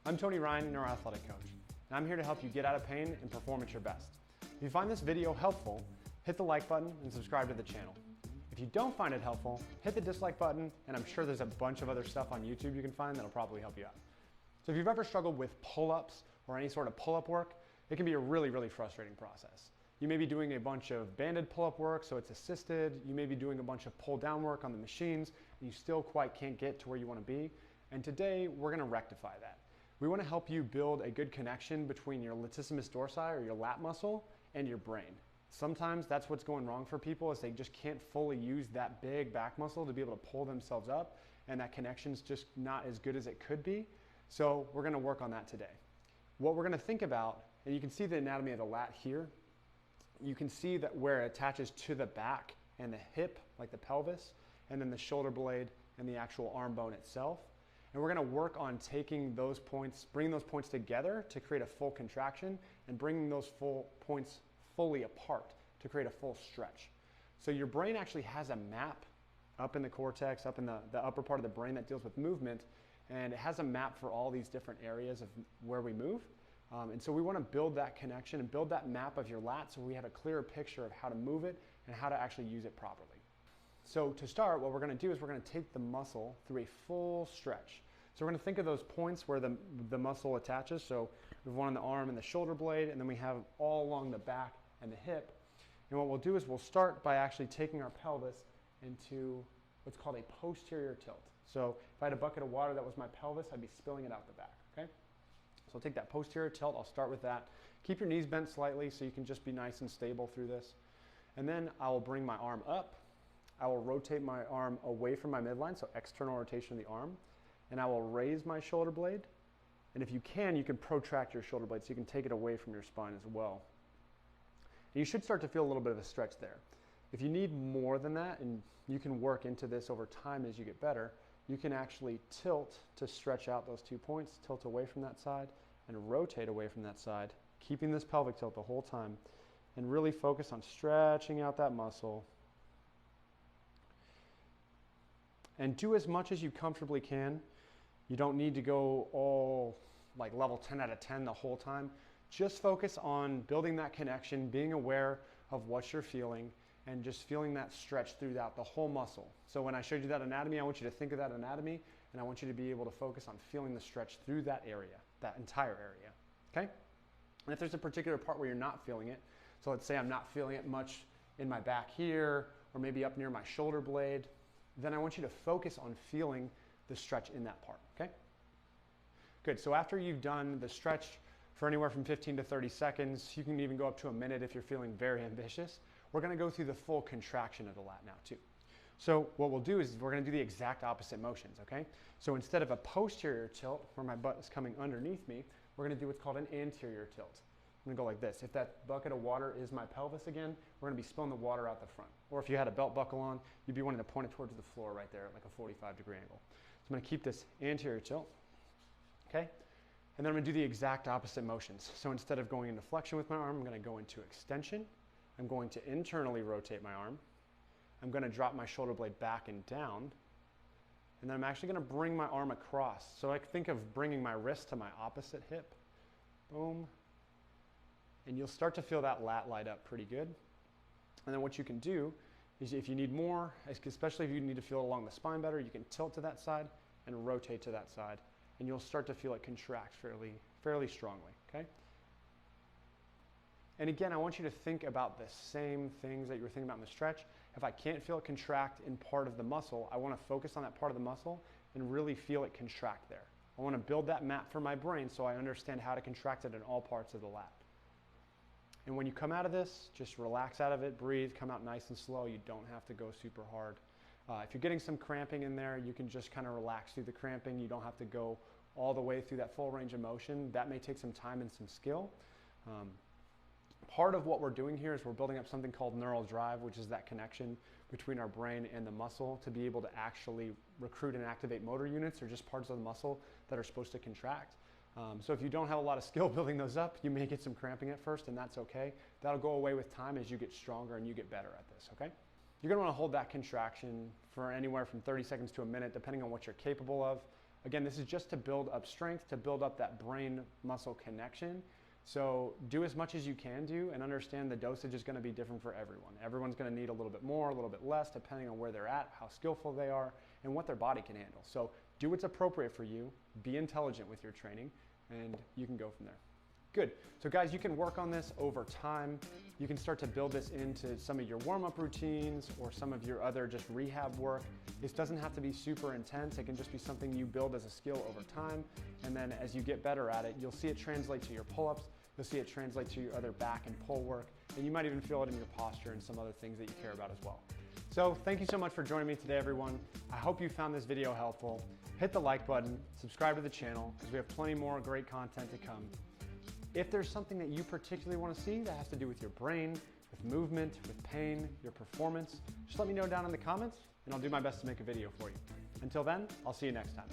I'm Tony Ryan, neuroathletic coach, and I'm here to help you get out of pain and perform at your best. If you find this video helpful, hit the like button and subscribe to the channel. If you don't find it helpful, hit the dislike button, and I'm sure there's a bunch of other stuff on YouTube you can find that'll probably help you out. So if you've ever struggled with pull-ups or any sort of pull-up work, it can be a really frustrating process. You may be doing a bunch of banded pull-up work, so it's assisted. You may be doing a bunch of pull-down work on the machines, and you still quite can't get to where you want to be. And today, we're going to rectify that. We want to help you build a good connection between your latissimus dorsi, or your lat muscle, and your brain. Sometimes that's what's going wrong for people, is they just can't fully use that big back muscle to be able to pull themselves up, and that connection's just not as good as it could be. So we're going to work on that today. What we're going to think about, and you can see the anatomy of the lat here. You can see that where it attaches to the back and the hip, like the pelvis, and then the shoulder blade and the actual arm bone itself. And we're going to work on taking those points, bringing those points together to create a full contraction, and bringing those full points fully apart to create a full stretch. So your brain actually has a map up in the cortex, up in the upper part of the brain that deals with movement, and it has a map for all these different areas of where we move. And so we want to build that connection and build that map of your lat so we have a clearer picture of how to move it and how to actually use it properly. So to start, what we're going to do is we're going to take the muscle through a full stretch. So we're going to think of those points where the muscle attaches. So we have one on the arm and the shoulder blade, and then we have all along the back and the hip. And what we'll do is we'll start by actually taking our pelvis into what's called a posterior tilt. So if I had a bucket of water that was my pelvis, I'd be spilling it out the back, okay? So I'll take that posterior tilt, I'll start with that. Keep your knees bent slightly so you can just be nice and stable through this. And then I will bring my arm up. I will rotate my arm away from my midline, so external rotation of the arm. And I will raise my shoulder blade. And if you can protract your shoulder blade so you can take it away from your spine as well. And you should start to feel a little bit of a stretch there. If you need more than that, and you can work into this over time as you get better, you can actually tilt to stretch out those 2 points, tilt away from that side, and rotate away from that side, keeping this pelvic tilt the whole time, and really focus on stretching out that muscle. And do as much as you comfortably can. You don't need to go all like level 10 out of 10 the whole time. Just focus on building that connection, being aware of what you're feeling, and just feeling that stretch throughout the whole muscle. So when I showed you that anatomy, I want you to think of that anatomy, and I want you to be able to focus on feeling the stretch through that area, that entire area, okay? And if there's a particular part where you're not feeling it, so let's say I'm not feeling it much in my back here, or maybe up near my shoulder blade, then I want you to focus on feeling the stretch in that part, okay? Good, so after you've done the stretch for anywhere from 15 to 30 seconds, you can even go up to a minute if you're feeling very ambitious. We're going to go through the full contraction of the lat now too. So what we'll do is we're going to do the exact opposite motions, okay? So instead of a posterior tilt where my butt is coming underneath me, we're going to do what's called an anterior tilt. I'm going to go like this. If that bucket of water is my pelvis again, we're going to be spilling the water out the front. Or if you had a belt buckle on, you'd be wanting to point it towards the floor right there at like a 45-degree angle. So I'm going to keep this anterior tilt, okay? And then I'm going to do the exact opposite motions. So instead of going into flexion with my arm, I'm going to go into extension. I'm going to internally rotate my arm. I'm going to drop my shoulder blade back and down. And then I'm actually going to bring my arm across. So I think of bringing my wrist to my opposite hip. Boom. And you'll start to feel that lat light up pretty good. And then what you can do is if you need more, especially if you need to feel it along the spine better, you can tilt to that side and rotate to that side. And you'll start to feel it contract fairly strongly, okay? And again, I want you to think about the same things that you were thinking about in the stretch. If I can't feel it contract in part of the muscle, I want to focus on that part of the muscle and really feel it contract there. I want to build that map for my brain so I understand how to contract it in all parts of the lat. And when you come out of this, just relax out of it, breathe, come out nice and slow. You don't have to go super hard. If you're getting some cramping in there, you can just kind of relax through the cramping. You don't have to go all the way through that full range of motion. That may take some time and some skill. Part of what we're doing here is we're building up something called neural drive, which is that connection between our brain and the muscle to be able to actually recruit and activate motor units, or just parts of the muscle that are supposed to contract. So if you don't have a lot of skill building those up, you may get some cramping at first, and that's okay. That'll go away with time as you get stronger and you get better at this, okay? You're gonna wanna hold that contraction for anywhere from 30 seconds to a minute, depending on what you're capable of. Again, this is just to build up strength, to build up that brain muscle connection. So do as much as you can do, and understand the dosage is going to be different for everyone. Everyone's going to need a little bit more, a little bit less, depending on where they're at, how skillful they are, and what their body can handle. So do what's appropriate for you, be intelligent with your training, and you can go from there. Good. So guys, you can work on this over time. You can start to build this into some of your warm-up routines or some of your other just rehab work. This doesn't have to be super intense. It can just be something you build as a skill over time. And then as you get better at it, you'll see it translate to your pull-ups. You'll see it translate to your other back and pull work. And you might even feel it in your posture and some other things that you care about as well. So thank you so much for joining me today, everyone. I hope you found this video helpful. Hit the like button, subscribe to the channel, because we have plenty more great content to come. If there's something that you particularly want to see that has to do with your brain, with movement, with pain, your performance, just let me know down in the comments, and I'll do my best to make a video for you. Until then, I'll see you next time.